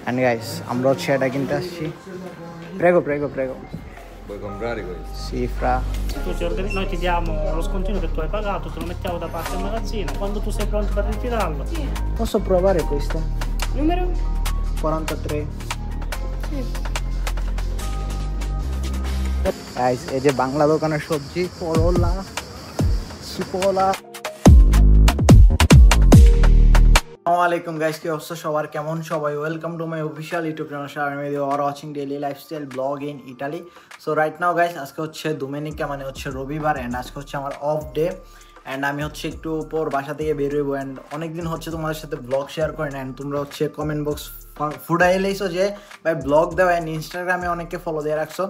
And guys, আমরা হচ্ছে এটা কিনতে আসছি। Prego, prego, prego. Vuoi comprare questo? Sì, fra. Noi ti diamo lo scontrino che tu hai pagato, te lo mettiamo da parte al magazzino. Quando tu sei pronto per ritirarlo. Posso provare questo? Numero? 43. Guys, এই যে বাংলা দোকানের সবজি, করলা, সুপলা। আসসালামু আলাইকুম guys, কি অবস্থা সবার, কেমন সবাই? Welcome to my official YouTube channel Sharmin video are watching daily lifestyle blog in Italy. So right now guys, আজকে হচ্ছে ডোমেনিকা, মানে হচ্ছে রবিবার, অ্যান্ড আজকে হচ্ছে আমার অফ ডে। অ্যান্ড আমি হচ্ছে একটু পর বাসা থেকে বের হইবো। অ্যান্ড অনেকদিন হচ্ছে তোমাদের সাথে ব্লগ শেয়ার করি না। অ্যান্ড তোমরা হচ্ছে কমেন্ট বক্স ফুডাই এলেইছো যে ভাই ব্লগ দেওয়া। অ্যান্ড ইনস্টাগ্রামে অনেককে ফলো দিয়ে রাখছো।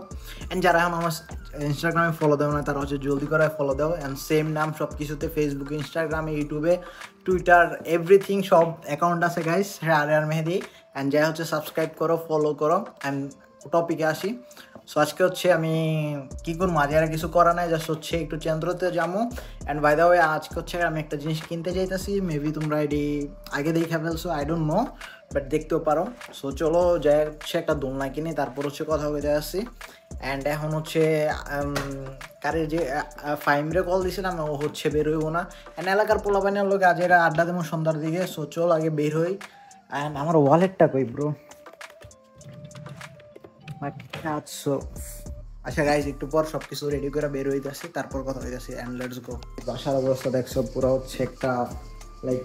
অ্যান্ড যারা এখন আমার ইনস্টাগ্রামে ফলো দেও না তারা হচ্ছে জলদি করে ফলো দাও। অ্যান্ড সেম নাম সব কিছুতে, ফেসবুকে, ইনস্টাগ্রামে, ইউটিউবে, টুইটার, এভরিথিং সব অ্যাকাউন্ট আছে গাইস, আর মেহেদি। অ্যান্ড যাই হচ্ছে সাবস্ক্রাইব করো, ফলো করো। অ্যান্ড টপিকে আসি। সো আজকে হচ্ছে আমি কী করবো, মাঝে আর কিছু করা নাই, জাস্ট হচ্ছে একটু চেন্দ্রতে যাবো। অ্যান্ড বাই দ্য ওয়ে আজকে হচ্ছে আমি একটা জিনিস কিনতে চাইতেছি। মেবি তোমরা এটি আগে দেখে ফেলছো, আই ডোন্ট নো, বাট দেখতেও পারো। সো চলো যাই হচ্ছে একটা দোলনা কিনি, তারপর হচ্ছে কথা বলতে আসছি। অ্যান্ড এখন হচ্ছে কারের যে ফাইমরে কল দিয়েছিলাম, ও হচ্ছে বের হইব না। অ্যান্ড এলাকার পোলাপাইনের লোক আজ এরা আড্ডা দেবো সন্ধ্যার দিকে। সো চল আগে বের হই। অ্যান্ড আমার ওয়ালেটটা কই ব্রো? আচ্ছা গাইজ, একটু পর সব কিছু রেডি করে বের হইতেছি, তারপর কথা হইতেছি। And let's go. বাসার অবস্থা দেখছো, পুরো হচ্ছে একটা লাইক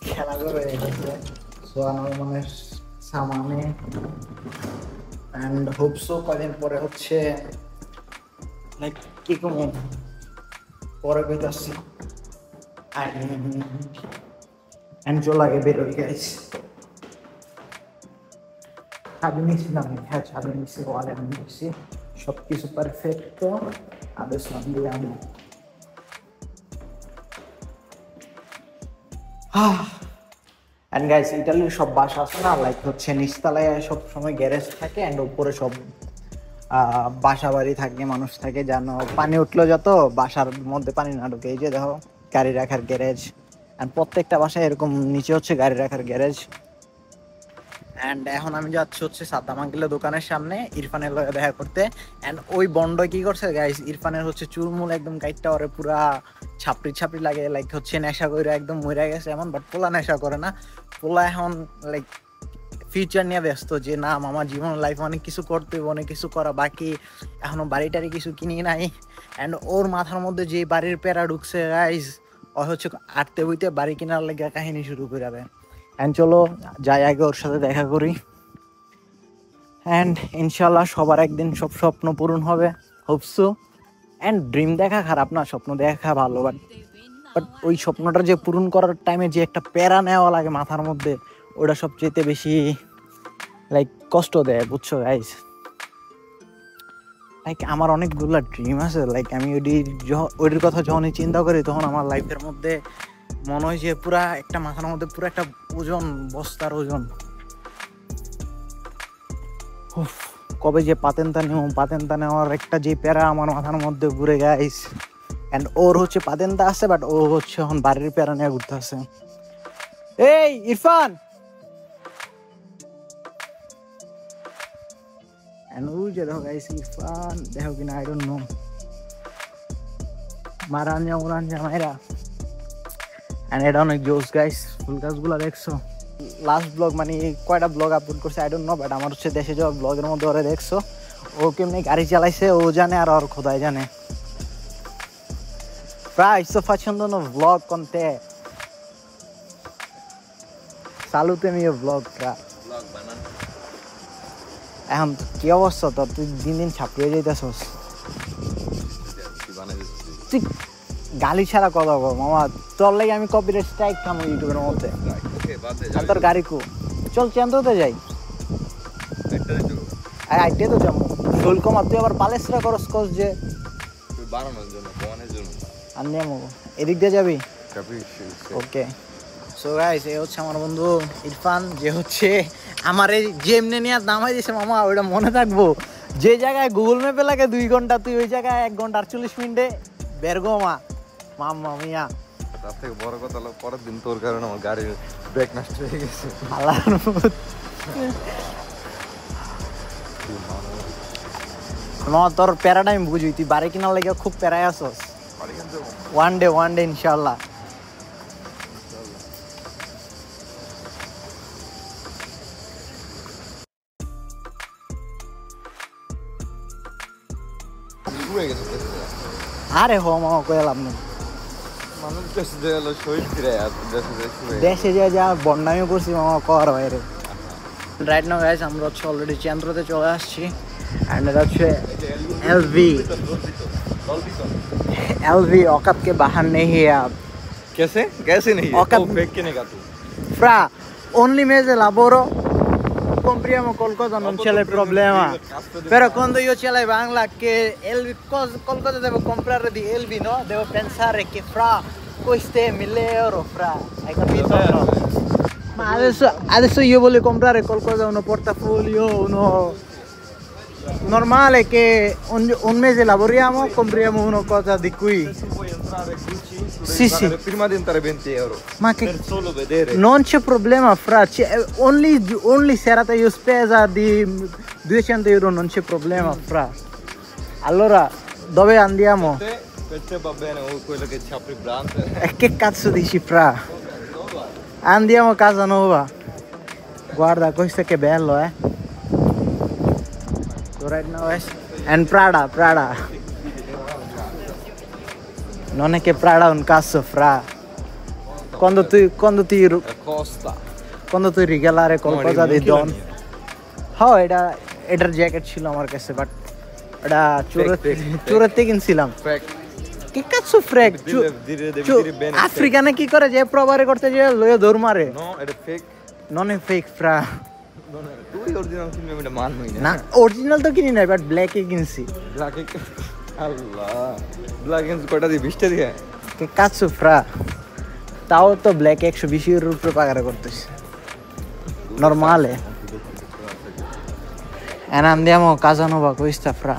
খেলা করে রেখেছে। সো আমার মনে সামানে অ্যান্ড হোপসো কদিন পরে হচ্ছে লাইক কি কমো পরে কইতাছি। অ্যান্ড চল আগে বের হই গাইজ। চাবি নিয়েছিলাম, হ্যাঁ চাবি নিয়েছি, ওয়ালেট নিয়েছি, সব কিছু পারফেক্ট। আদেশ দিলাম। অ্যান্ড গাইস, ইটালির সব বাসা আছে না, লাইক হচ্ছে নিচতলায় সব সময় গ্যারেজ থাকে, অ্যান্ড উপরে সব বাসা বাড়ি থাকে, মানুষ থাকে, যেন পানি উঠলো যত বাসার মধ্যে পানি না ঢুকে। এই যে দেখো গাড়ি রাখার গ্যারেজ, অ্যান্ড প্রত্যেকটা বাসায় এরকম নিচে হচ্ছে গাড়ি রাখার গ্যারেজ। অ্যান্ড এখন আমি যাচ্ছি হচ্ছে সাদ্দাম আঙ্কেলের দোকানের সামনে ইরফানের লগে দেখা করতে। অ্যান্ড ওই বন্ড কি করছে গাইস, ইরফানের হচ্ছে চুলমুল একদম গাইডটা ওরে পুরা ছাপড়ি ছাপড়ি লাগে, লাইক হচ্ছে নেশা করে একদম মরে গেছে এমন। বাট পোলা নেশা করে না, পোলা এখন লাইক ফিউচার নিয়ে ব্যস্ত, যে না আমার জীবন লাইফ অনেক কিছু করতে হবে, অনেক কিছু করা বাকি, এখনো বাড়িটারি কিছু কিনি নাই। অ্যান্ড ওর মাথার মধ্যে যে বাড়ির প্যারা ঢুকছে গাইস, ও হচ্ছে আটতে বইতে বাড়ি কেনার লেগে কাহিনী শুরু করে দেয়। অ্যান্ড চলো যাই আগে ওর সাথে দেখা করি। অ্যান্ড ইনশাল্লাহ সবার একদিন সব স্বপ্ন পূরণ হবে, হোপসো। অ্যান্ড ড্রিম দেখা খারাপ না, স্বপ্ন দেখা ভালো, বাট ওই স্বপ্নটা যে পূরণ করার টাইমে যে একটা প্যারা নেওয়া লাগে মাথার মধ্যে, ওটা সবচেয়ে বেশি লাইক কষ্ট দেয়, বুঝছো গাইস? লাইক আমার অনেকগুলো ড্রিম আছে, লাইক আমি ওইটির কথা যখনই চিন্তা করি তখন আমার লাইফের মধ্যে মনে হয় যে পুরা একটা মাথার মধ্যে পুরো একটা ওজন, বস্তার ওজন। কবে যে পাতেনটা নেওয়ার একটা যে প্যারা আমার মাথার মধ্যে ঘুরে গাইস। অ্যান্ড ওর হচ্ছে পাতেনটা আছে, বাট ও হচ্ছে এখন বাড়ির প্যারা নিয়ে ঘুরতে আছে। এই ইরফান, অ্যান্ড ওই যে দেখো গাইস, ইরফান দেখো কিনা আই ডোন্ট নো, মারাঞ্জা মাইরা। অ্যান্ড এটা অনেক জোস গাইস, ফুল গাছগুলো দেখছো? লাস্ট ব্লগ মানে কয়টা ব্লগ আপলোড করছে আই ডোন্ট নো, বাট আমার হচ্ছে দেশে যাওয়া ব্লগের মধ্যে ওরা দেখছো ও কেমনি গাড়ি চালাইছে, ও জানে আর ওর খোদাই জানে। প্রায় sto facendo uno vlog con te, salutami io vlog fra। Vlog banana. এখন কি অবস্থা তোর? তুই দিন দিন ছাপিয়ে যাইতেছস। তুই গালি ছাড়া কথা বল মামা, তোর লাগে আমি কপিরাইট স্ট্রাইক খামো ইউটিউবের মধ্যে। তোর গাড়ি কো, চল চেন্দ্রতে যাই। আইটে তো যাবো, শুল্ক মার। তুই আবার পালেসরা করস যে বাড়ানোর জন্য, কমানোর জন্য আনি যাবো। এদিক দিয়ে যাবি? ওকে। সো গাইস, এই হচ্ছে আমার বন্ধু ইরফান, যে হচ্ছে আমার এই যেমনি নিয়ে নামাই দিয়েছে মামা, ওইটা মনে থাকবো। যে জায়গায় গুগল ম্যাপে লাগে 2 ঘন্টা, তুই ওই জায়গায় 1 ঘন্টা 48 মিনিটে বেরগো মাম্মা মিয়া। তার থেকে বড় কথা হলো পরের দিন তোর কারণে আমার গাড়ির ব্রেক নষ্ট হয়ে গেছে। তোর প্যারাটা আমি বুঝি, তুই বাড়ি কিনার লেগে খুব প্যারায় আসস। ওয়ান ডে ইনশাল্লাহ। ঘুরে গেছে দেশে। আরে হো মামা কইলাম না, মানুষ দেশে গেল শহীদ ফিরে আর দেশে শুয়ে দেশে যা বন্যামি করছি মামা কর বাইরে। রাইট নাও গাইস আমরা হচ্ছে অলরেডি চেন্দ্রতে চলে আসছি। অ্যান্ড এটা হচ্ছে एलवी औकात के बाहर नहीं है आप। कैसे नहीं औकात- वो फेंक के नहीं तू Fra, only mese lavoro, compriamo qualcosa, non c'è il problema. Però quando io ce l'hai Bangla che Elvi, qualcosa devo comprare di Elvi, no? Devo pensare che fra queste 1000 euro, fra. Hai capito? No? Ma adesso io voglio comprare qualcosa, uno portafoglio, uno normale che un mese lavoriamo, compriamo una cosa di qui. puoi entrare Gucci Sì, sì. prima di entrare 20 euro Ma che per solo vedere non c'è problema, fra. Only serata io spesa di 200 euro, non c'è problema, fra. Allora, dove andiamo? per te va bene o quello che ci apre il brand E che cazzo dici, fra? Andiamo a casa nuova. Guarda, questo che bello, eh. So right now, and Prada. Non è che Prada è un cazzo, fra. Quando tu regalare qualcosa di don. হ্যাঁ এটার jacket ছিল আমার কাছে, but এটা চোরাতে কিনছিলাম। কি কাজ ফ্রেক আফ্রিকানে কি করে যে প্রবারে করতে যে লয়ে দৌড় মারে। no è fake নন ফেক ফ্রা। তুই অরিজিনাল কিনবি এটা মানবই না অরিজিনাল তো কিনি নাই, বাট ব্ল্যাকে কিনছি। ব্ল্যাক আল্লাহ ব্ল্যাক এন্ড কয়টা দিয়ে 20টা দিয়ে কি কাজ ফ্রা, তাও তো ব্ল্যাকে 120 এর উপরে পাগারে করতেছে নরমালে। E andiamo a casa nuova questa, fra.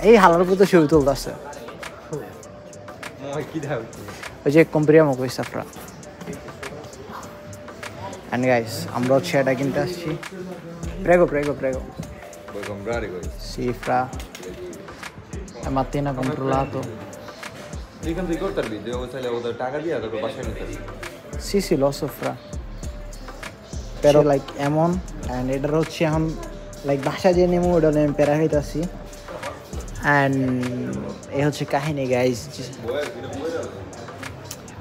এই হালার পুতো ছবি তুলতেছে। মই কি দাও ওই যে compriamo questa, fra. And guys, আমরা হচ্ছে এটা কিনতে আসছি। Prego. vuoi comprare questo Sì, fra. Mattina controllato. তুই কিন্তু ই করতে পারবি যে ওখানে ওদের টাকা দিয়ে তারপর বাসায় নিতে পারবি Sì, lo so, fra. Pero like এমন and এটা হচ্ছে এখন লাইক বাসা যে নেমো ওটা আমি প্যারা হইতাছি। অ্যান্ড এ হচ্ছে কাহিনী গাইজ।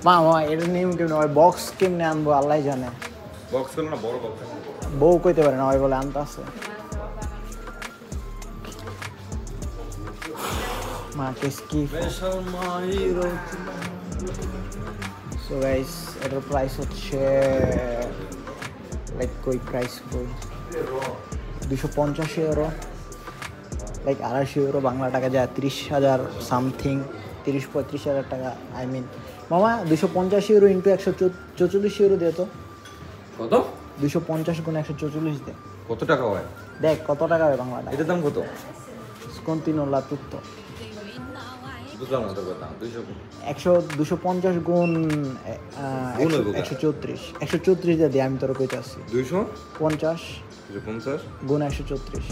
মা এটা নেম কেমনে ওই বক্স কেমনে আনবো আল্লাহ জানে। বক্স করো না বড় বক্স বউ কইতে পারে না, ওই বলে আনতে আছে। মা কে স্কিফ। সো গাইজ এটার প্রাইস হচ্ছে লাইক কই প্রাইস কই 250 euro, লাইক 250 euro বাংলা টাকা যায় 30,000 সামথিং, 30-35,000 টাকা। আই মিন মামা 250 euro ইন্টু 144 euro দে তো। কত 250 গুণ 144 দে, কত টাকা হয় দেখ কত টাকা হয় বাংলা টাকা। এটার দাম কত Scontino la tutto বুঝলাম না তোর কথা 250 গুণ 134 দিয়ে আমি তোর কইতে আসছি 250 50 গুণ 134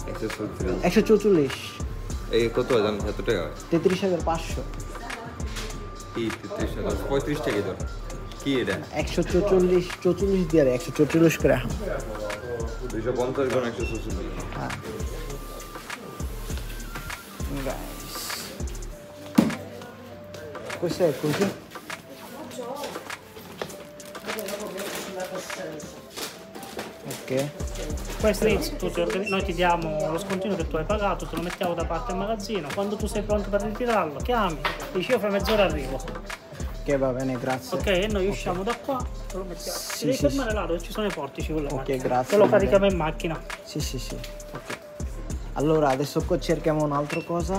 140 144 এই কত হয় জানো কত টাকা হয় 33,500 কি 33,000 35 টাকা ধর কি এটা 144 দিয়ে 144 করে 250 গুণ 144 হ্যাঁ guys questo è così ok. Questo è noi ti diamo lo scontino che tu hai pagato, te lo mettiamo da parte al magazzino. Quando tu sei pronto per ritirarlo, chiami, dici io fra mezz'ora arrivo. Ok, va bene, grazie. Ok, e noi usciamo da qua, te lo mettiamo. Sì, Ti devi sì, fermare là dove ci sono i portici con la Ok, macchina. grazie, Te lo va carichiamo in macchina. Sì. Ok. Allora, adesso qua cerchiamo un'altra cosa.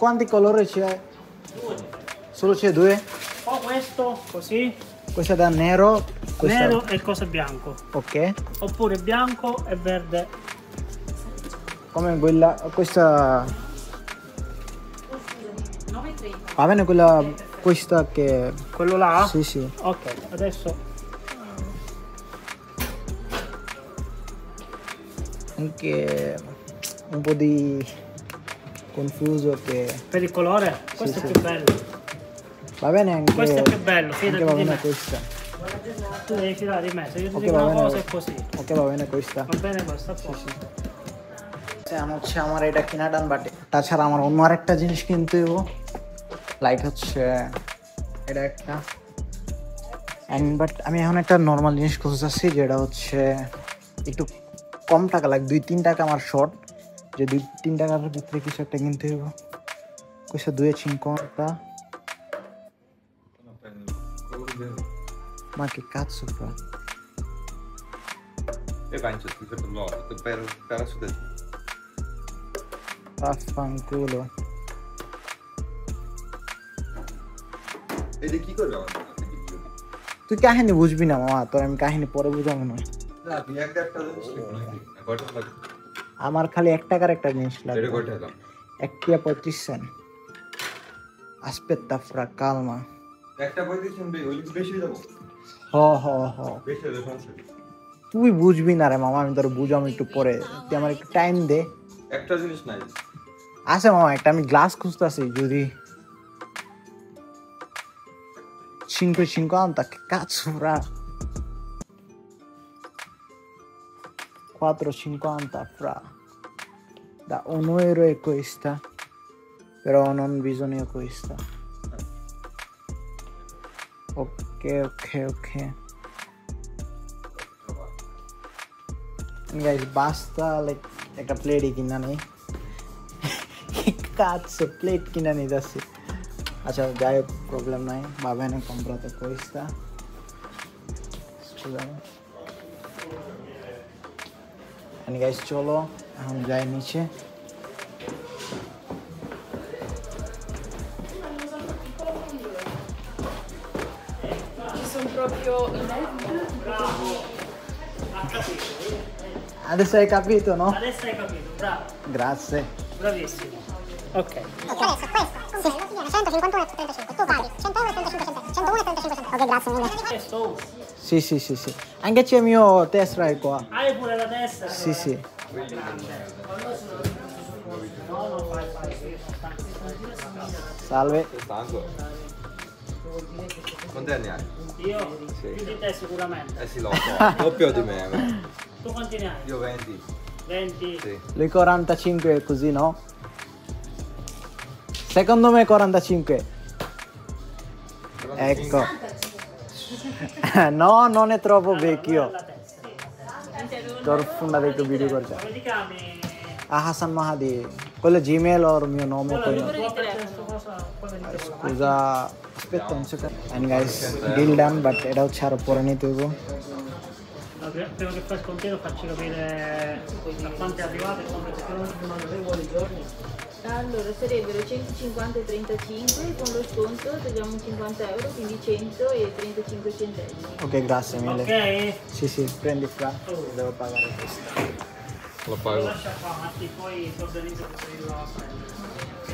Quanti colori c'è? Solo c'è 2? O questo, così, Questa da nero, questa... nero e il coso bianco. Ok. Oppure bianco e verde. Come quella... Questa... Va bene quella... Questa che... Quello là? Sì. Ok, adesso anche un po' di confuso che Per il colore? Questo sì. è più bello. va bene anche Questo è più bello, anche fidati va di bene me. questa. Tu devi fidare di me, se io ti Ok, dico va una bene. cosa è così. Ok, va bene questa। Va bene questo, a posto. এখন হচ্ছে আমার এটা কিনা ডান, but তাছাড়া আমার অন্য আরেকটা জিনিস কিনতে হইব, লাইক হচ্ছে এটা একটা অ্যান্ড বাট আমি এখন একটা নর্মাল জিনিস খুঁজতেছি যেটা হচ্ছে একটু কম টাকা, লাইক 2-3 টাকা আমার শর্ট, যে 2-3 টাকার ভিতরে কিছু একটা কিনতে হইব। Questo 2,50, ma che cazzo fa? E penso che per l'oro, per la sud. Vaffanculo। E di chi quello? তুই কাহিনী বুঝবি না মামা, তোর আমি কাহিনী পরে বুঝাবো না। না তুই একটা কয়টা লাগে? আমার খালি 1 টাকার একটা জিনিস এটা লাগবে, কয়টা দাম? 1.35 Aspetta fra calma। একটা বই দিছেন ভাই, ওই বেশি দাও। হ বেশি দাও সমস্যা কি? তুই বুঝবি না রে মামা, আমি তোর বুঝাম একটু পরে, তুই আমার একটু টাইম দে। একটা জিনিস নাই। আছে মামা, একটা আমি গ্লাস খুঁজতেছি, যদি 5,50 che cazzo fra 4,50 fra da 1 euro è questa, però non bisogna questa। ok guys, basta, like একটা প্লেট কিনা নেই। cazzo plate কিনা নেই যাচ্ছি। আচ্ছা যাই হোক, প্রবলেম নাই, va bene, comprato questa, scusami। and guys চলো এখন যাই নিচে। Ci sono proprio i LED. Adesso hai capito, no? Adesso hai capito, bravo, Grazie। bravissimo. Ok. Adesso questo, sì, 151 e 35, tu paghi 100 euro e 35 centesimi, 101 e 35 centesimi. Ok, grazie mille. Questo uso. Sì. Anche c'è il mio tessera qua. Hai pure la tessera? Sì. Salve। Stanco. Quanti anni hai? Io? Sì. Più di te sicuramente. Eh sì, lo so. Doppio di me. Ma. Tu quanti ne hai? Io 20. 20? Sì. Lui 45 è così, no? Secondo me 45. Ecco. No, non è troppo vecchio। La tessera. তোর ফোনটা একটু video করছে। Come ti chiami? Hassan Mahdi, quello è Gmail o il mio nome poi no. Può per questo cosa, poi venite qua. Scusa, aspetta un secondo. And guys, deal done, but এটা হচ্ছে আরো পরে নিতে হইব। No, prima che fai il contiero facci capire da quanto è arrivato e quanto è giorni. Allora sarebbero 150 e 35, con lo sconto togliamo 50 euro, quindi 100 e 35 centesimi. Ok, grazie mille। Ok? Sì, prendi fra, devo pagare questo। Lo Lo pago. lascia qua, Matti, poi ti organizzo per il ok?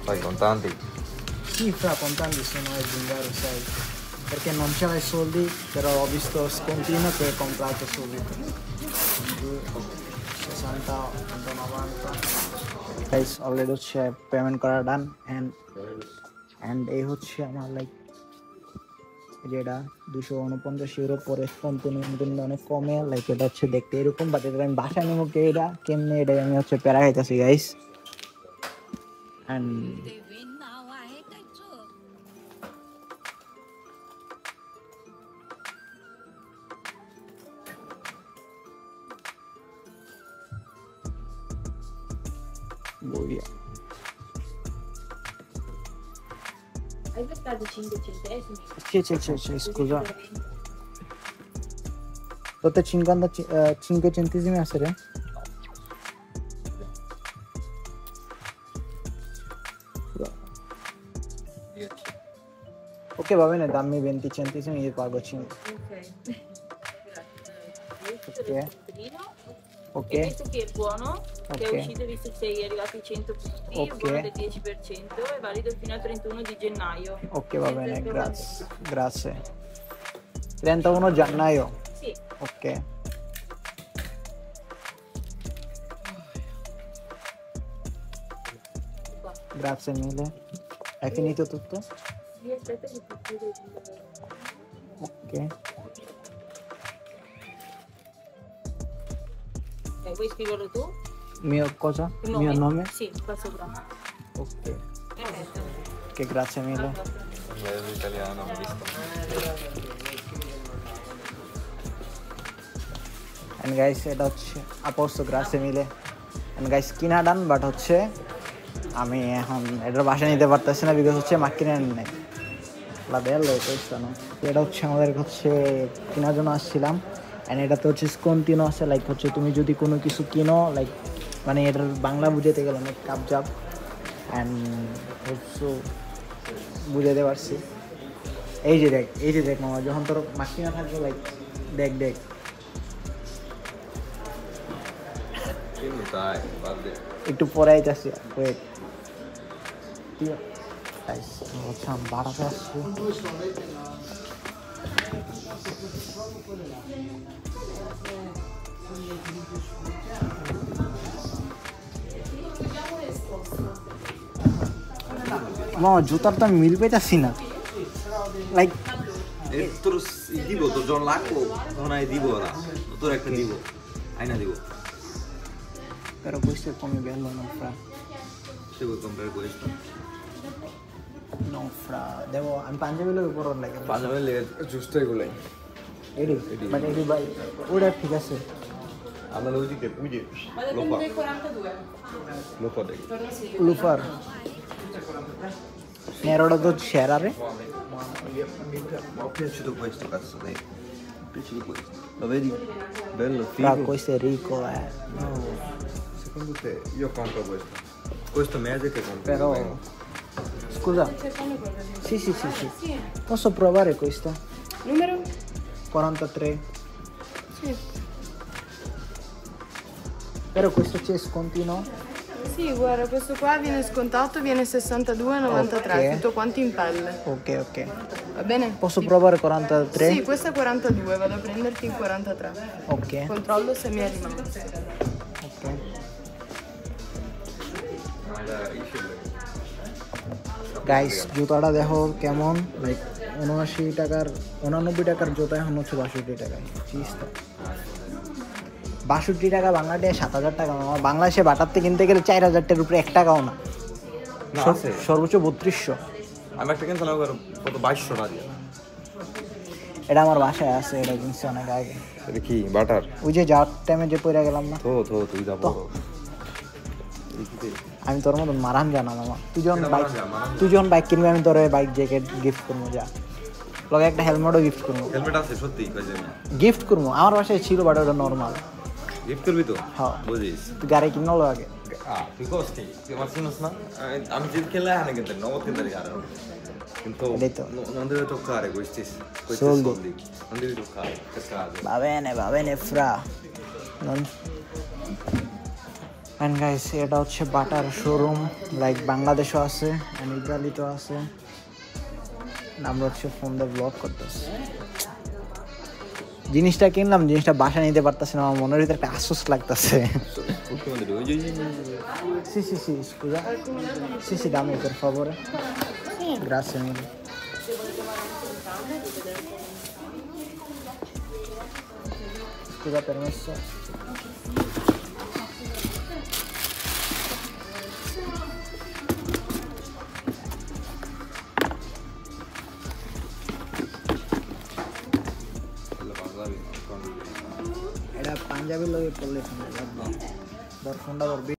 Fai contanti? Sì, fra contanti sono a zingaro, sai. Perché non c'era i soldi, però ho visto scontino che ho comprato subito. 60, 90। Guys, already হচ্ছে payment করা ডান, and এই হচ্ছে আমার like যেটা 249 euro পরে সম্পূর্ণ অনেক কমে, লাইক এটা হচ্ছে দেখতে এরকম, বাট এটা আমি বাসায় নেবো এটা কেমনে, এটা আমি হচ্ছে প্যারা খাইতেছি guys. And via। Hai beccato 5 centesimi? Sì, scusa, tutte 55 centesimi a serie? Ok, va bene, dammi 20 centesimi, io pago 5. Ok. Ok. Ok. E questo qui è buono, che Ok. è uscito visto che sei arrivati 100 punti, Ok. buono del 10%, è valido fino al 31 di gennaio. Ok, va bene, grazie. 31 gennaio. Sì. Ok. Grazie mille. Hai finito tutto? Sì, aspetta che ti chiudo il... Ok. Vuoi scriverlo tu? Mio cosa? Il Mio nome? Sì, qua sopra. Ok. Che grazie mille. Inglese, italiano, visto. And guys, এটা হচ্ছে আপোস্তো গ্রাসে মিলে and guys কিনা done but হচ্ছে আমি এখন এটার বাসা নিতে পারতেছি না বিকজ হচ্ছে মা কিনে নেই লাদেলো কইছো না এটা হচ্ছে আমাদের হচ্ছে কেনার জন্য আসছিলাম and এটাতে হচ্ছে কন্টিনিউ আছে লাইক হচ্ছে তুমি যদি কোনো কিছু কিনো লাইক মানে এটার বাংলা বুঝাতে গেলে অনেক কাবজাব and অলসো বুঝাতে পারছি এই যে দেখ মামা যখন তোর মা কিনা থাকবে লাইক দেখ কিন্তু তাই বাদ দে। একটু পরে আইতাছি ওয়েট হচ্ছে আমি বাড়াতে আসছি জুতার তো আমি মিল পেতেছি না লাইক তোর দিব তোর যখন লাগবো তখন আমি দিব না তোর একটা দিব আইনা দিব pero questo è come bello non fra সে বই কম্পেয়ার করিস না non fra devo আমি পাঞ্জাবি লোক উপর লাগে পাঞ্জাবের লেগে জুসটা এগুলাই এডি মানে এডি ভাই ওটা ঠিক আছে আমরা ওইদিকে বুঝে লোপা লোপা দেখি লুফার নেরোটা তো শেরারে Ho piaciuto questo cazzo, dai. Mi è piaciuto questo. Lo vedi? Bello, fra figo. questo è ricco no. Secondo te io compro questo. Questo mese che compro. Però scusa. Sì. Posso provare questo? Numero? 43. Sì. Però questo c'è scontino? Sì, guarda, questo qua viene scontato, viene 62,93, Ok. tutto quanto in pelle. Ok. Va bene? Posso provare 43? Sì, questo è 42, vado a prenderti il 43. Ok. Controllo se mi è rimasto. Ok. Guys জুতাটা দেখো কেমন like 89 টাকার জুতা এখন হচ্ছে 62 টাকায় চিজটা 62 টাকা বাংলাদেশে 7,000 টাকা আমার বাংলাদেশে বাটারতে কিনতে গেলে 4,000 টাকার উপরে 1 টাকাও না না আছে সর্বোচ্চ 3200 আমি একটা কিনছিলাম কত 2200 টাকা দিয়ে এটা আমার বাসায় আছে এটা কিনছি অনেক আগে এটা কি বাটার ওই যে যাওয়ার টাইমে যে পরে গেলাম না তো তুই যাবো আমি তোর মতন মারান জানা মামা তুই যখন এটা বাইক মারান যা, মারান যা। তুই যখন বাইক কিনবি আমি তোর বাইক জ্যাকেট গিফট করবো যা লগে একটা হেলমেটও গিফট করবো হেলমেট আছে সত্যি কইছে না গিফট করবো আমার বাসায় ছিল বাট ওটা নর্মাল গিফট করবি তো হ্যাঁ। বুঝিস তুই গাড়ি কিনলো আগে তুই কস্তি তুই আমার চিনস না আমি জিত খেলে হানে কিন্তু নগদ কিনতে আর কিন্তু এটাই তো। non deve toccare questi Soldi. soldi non devi toccare per caso va bene fra and guys এটা হচ্ছে বাটার শোরুম লাইক বাংলাদেশও আছে and ইতালিতেও আছে আমরা হচ্ছে ফোন দিয়ে ব্লগ করতেছি জিনিসটা কিনলাম জিনিসটা বাসা নিতে পারতেছে না আমার মনের ভিতরে একটা আশ্বস্ত লাগতেছে ultimo di due sì scusa sì dammi per favore grazie mille scusa permesso এটা পাঞ্জাবি লোকে পড়লে সুন্দর লাগবে দর্শনটা করবি